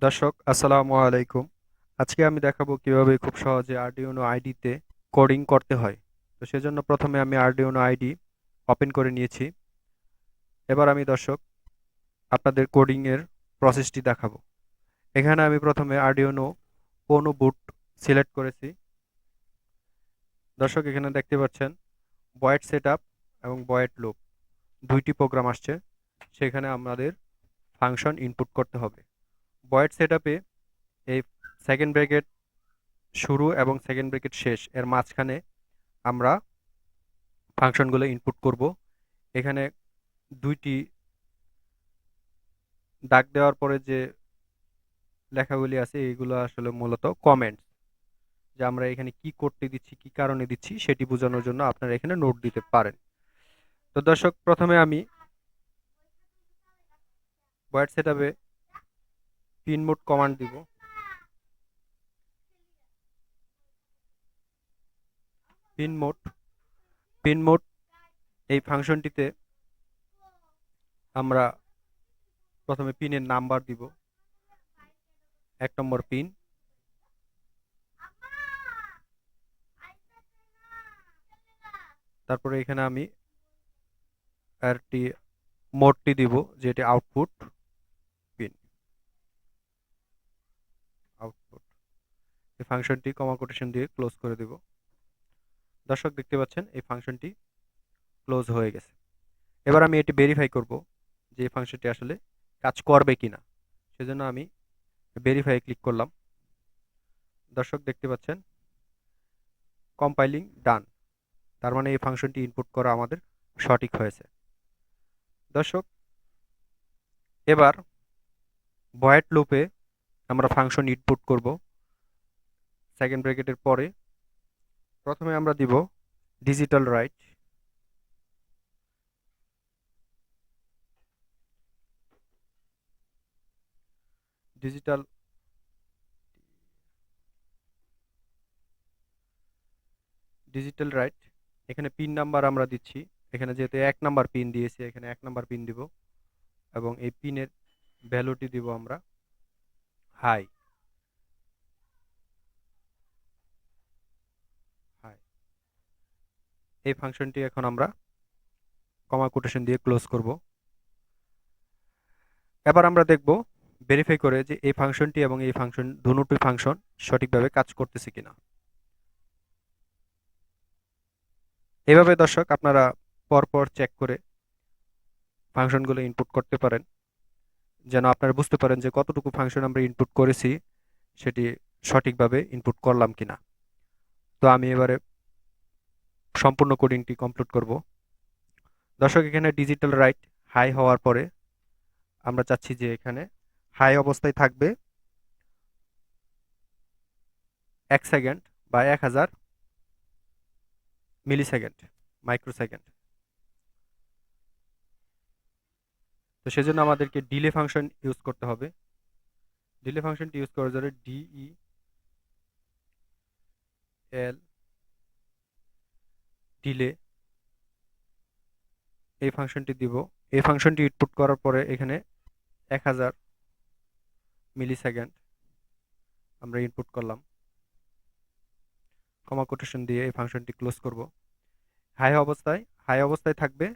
দর্শক আসসালামু আলাইকুম। আজকে আমি দেখাবো কিভাবে খুব সহজে আরডিনো আইডিতে কোডিং করতে হয়। তো সেজন্য প্রথমে আমি আরডিনো আইডি ওপেন করে নিয়েছি। এবার আমি দর্শক আপনাদের কোডিং এর প্রসেসটি দেখাবো। এখানে আমি প্রথমে আরডিনো কোনো বুট সিলেক্ট করেছি। দর্শক এখানে দেখতে পাচ্ছেন ভয়েড সেটআপ এবং ভয়েড লুপ দুইটি প্রোগ্রাম আসছে। সেখানে আমাদের ফাংশন ইনপুট করতে হবে। ভয়েড সেটআপে এই সেকেন্ড ব্র্যাকেট শুরু এবং সেকেন্ড ব্র্যাকেট শেষ এর মাঝখানে আমরা ফাংশনগুলো ইনপুট করব। এখানে দুইটি দাগ দেওয়ার পরে যে লেখাগুলি আছে এগুলো আসলে মূলত কমেন্টস, যে আমরা এখানে কি করতে দিচ্ছি কি কারণে দিচ্ছি সেটি বোঝানোর জন্য আপনারা এখানে নোট দিতে পারেন। তো দর্শক প্রথমে আমি ভয়েড সেটআপে পিন মোড কমান্ড দিব। পিন মোড পিন মোড এই ফাংশনটিতে আমরা প্রথমে পিনের নাম্বার দিব, 1 নম্বর পিন। তারপরে এখানে আমি একটি মোডটি দিব যেটি আউটপুট পিন। আউটপুট এই ফাংশনটি কমা কোটেশন দিয়ে ক্লোজ করে দেব। দর্শক দেখতে পাচ্ছেন এই ফাংশনটি ক্লোজ হয়ে গেছে। এবার আমি এটি ভেরিফাই করব যে এই ফাংশনটি আসলে কাজ করবে কিনা। সেজন্য আমি ভেরিফাই ক্লিক করলাম। দর্শক দেখতে পাচ্ছেন কম্পাইলিং ডান, তার মানে এই ফাংশনটি ইনপুট করা আমাদের সঠিক হয়েছে। দর্শক এবার ভয়েড লুপে আমরা ফাংশন ইনপুট করব। সেকেন্ড ব্র্যাকেটের পরে প্রথমে আমরা দিব digital right. Digital digital right এখানে পিন নাম্বার আমরা দিচ্ছি। এখানে যেহেতু 1 নাম্বার পিন দিয়েছি এখানে 1 নাম্বার পিন দিব এবং এই পিনের ভ্যালুটি দিব আমরা হাই। হাই এই ফাংশনটি এখন আমরা কমা কোটেশন দিয়ে ক্লোজ করব। এবার আমরা দেখব ভেরিফাই করে যে এই ফাংশনটি এবং এই ফাংশন দুটোই ফাংশন সঠিকভাবে কাজ করতেছে কিনা। এভাবে দর্শক আপনারা পরপর চেক করে ফাংশনগুলো ইনপুট করতে পারেন, যেন আপনারা বুঝতে পারেন যে কতটুকু ফাংশন আমরা ইনপুট করেছি সেটি সঠিকভাবে ইনপুট করলাম কিনা। তো আমি এবারে সম্পূর্ণ কোডিংটি কমপ্লিট করব। দর্শক এখানে ডিজিটাল রাইট হাই হওয়ার পরে আমরা চাচ্ছি যে এখানে হাই অবস্থায় থাকবে 1 সেকেন্ড বা 1000 মিলি সেকেন্ড, মাইক্রোসেকেন্ড। তো সেজন্য আমাদেরকে ডিলে ফাংশন ইউজ করতে হবে। ডিলে ফাংশনটি ইউজ করার জন্য DEL ডিলে এই ফাংশনটি দিব। এই ফাংশনটি ইনপুট করার পরে এখানে 1000 মিলি সেকেন্ড আমরা ইনপুট করলাম। কমা কোটেশন দিয়ে এই ফাংশনটি ক্লোজ করব। হাই অবস্থায় থাকবে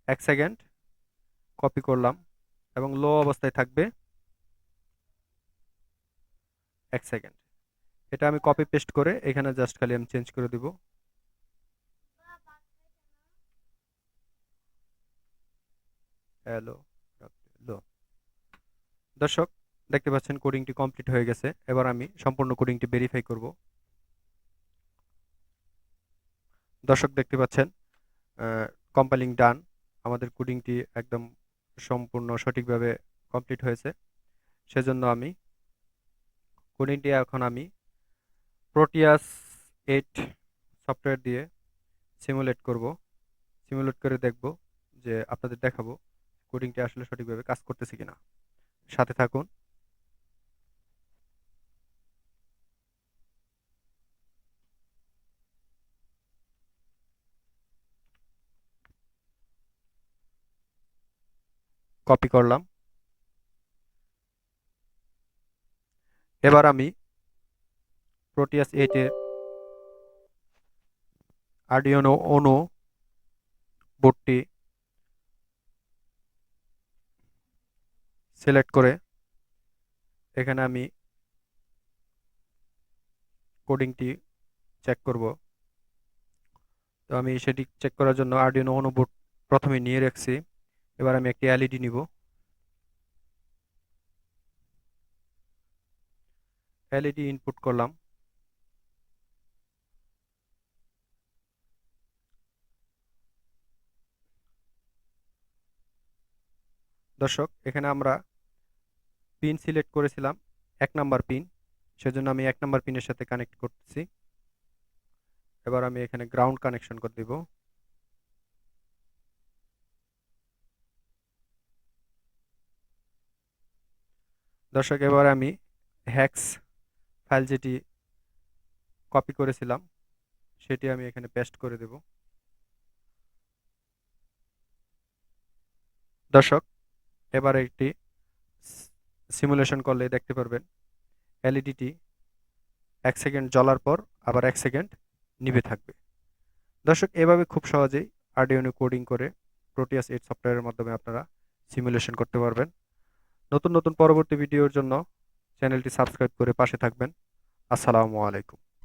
1 সেকেন্ড, কপি করলাম, এবং লো অবস্থায় থাকবে 1 সেকেন্ড। এটা আমি কপি পেস্ট করে এখানে জাস্ট খালি আমি চেঞ্জ করে দিব। হ্যালো লো। দর্শক দেখতে পাচ্ছেন কোডিংটি কমপ্লিট হয়ে গেছে। এবার আমি সম্পূর্ণ কোডিংটি ভেরিফাই করব। দর্শক দেখতে পাচ্ছেন কম্পাইলিং ডান, আমাদের কোডিংটি একদম সম্পূর্ণ সঠিকভাবে কমপ্লিট হয়েছে। সেজন্য আমি কোডিংটি এখন আমি প্রোটিয়াস 8 সফটওয়্যার দিয়ে সিমুলেট করব। সিমুলেট করে দেখব যে আপনাদের দেখাবো কোডিংটি আসলে সঠিকভাবে কাজ করতেছে কিনা। সাথে থাকুন। কপি করলাম, এবার আমি প্রোটিয়াস 8 এর আরডিনো ওনো বোর্ডটি সিলেক্ট করে এখানে আমি কোডিংটি চেক করব। তো আমি সেটি চেক করার জন্য আরডিনো ওনো বোর্ড প্রথমে নিয়ে রাখছি। এবার আমি একটি এলইডি নিব। এলইডি ইনপুট করলাম। দর্শক, এখানে আমরা পিন সিলেক্ট করেছিলাম 1 নাম্বার পিন, সেজন্য আমি 1 নাম্বার পিনের সাথে কানেক্ট করতেছি। এবার আমি এখানে গ্রাউন্ড কানেকশন করে দিব। দর্শক, এবার আমি হ্যাক্স ফাইল যেটি কপি করেছিলাম সেটি আমি এখানে পেস্ট করে দেব। দর্শক, এবার একটি সিমুলেশন করলে দেখতে পারবেন এলইডিটি 1 সেকেন্ড জ্বলার পর আবার 1 সেকেন্ড নিভে থাকবে। দর্শক, এভাবে খুব সহজেই আরডিনো কোডিং করে প্রোটিয়াস 8 সফটওয়্যারের মাধ্যমে আপনারা সিমুলেশন করতে পারবেন। নতুন নতুন পরবর্তী ভিডিওর জন্য চ্যানেলটি সাবস্ক্রাইব করে পাশে থাকবেন। আসসালামু আলাইকুম।